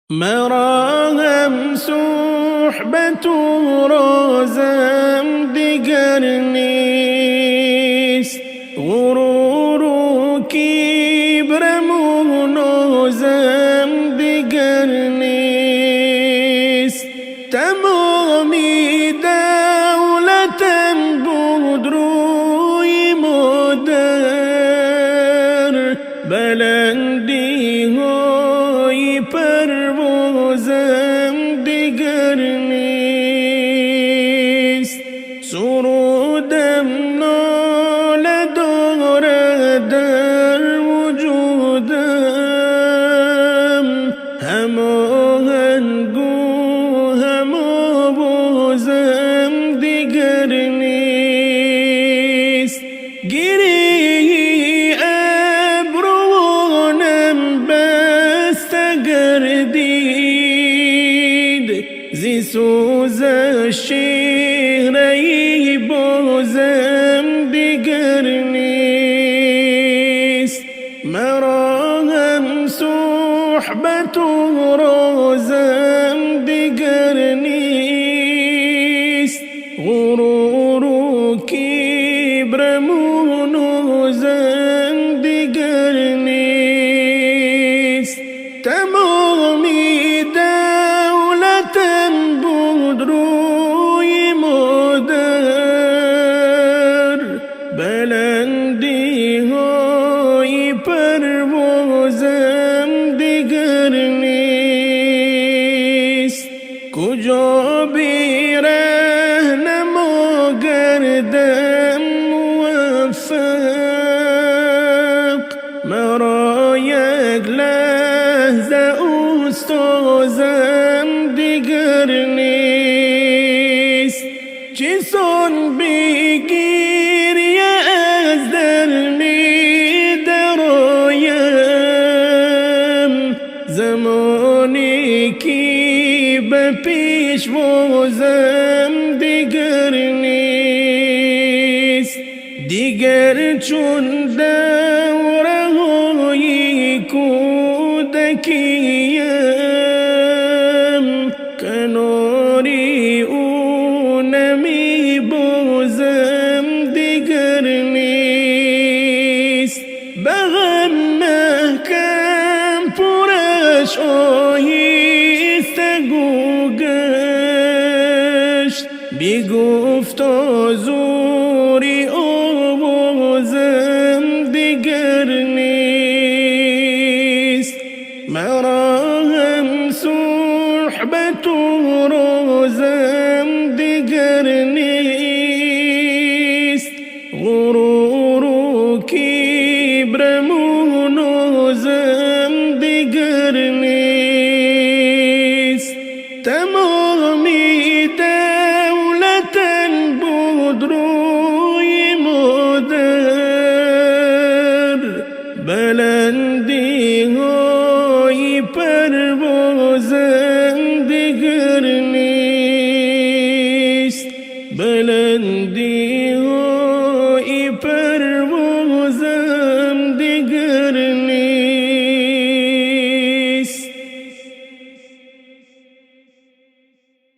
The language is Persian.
مراهم صحبة روزم دیگر نیست، غرور و کبرم و نازم دیگر نیست. تمامی دولتم بود روی مادر، بلندی های پروازم دیگر نیست. سرودم ناله دارد در وجودم، هماهنگ و هم آوازم دیگر نیست. گریه ابروانم بسته گردید، زی سوزش چهره بازم دیگر نیست. مرا هم صحبت و رازم دیگر نیست، غرور و کبرم و نازم دیگر نیست. تمامی دولتم بود روی مادر، بلندی های پروازم دیگر نیست. کجا بی‌رهنما گردم موفق، مرا یک لحظه استادم دیگر نیست. چسان بگیری از دل می درایم، زمانی که به پیشوازم دیگر نیست. دیگر چون دوره های کودکیم، کناری او نمی بازم دیگر نیست. بغم محکم پرش آهسته گو گشت، بی گفتا زوری آوازم دیگر نیست. مرا هم صحبت و رازم دیگر نیست، غرور و کبرم و نازم دیگر نیست. تمامی دولتم بود روی مادر، بلندی های پروازم دیگر نیست، بلندی های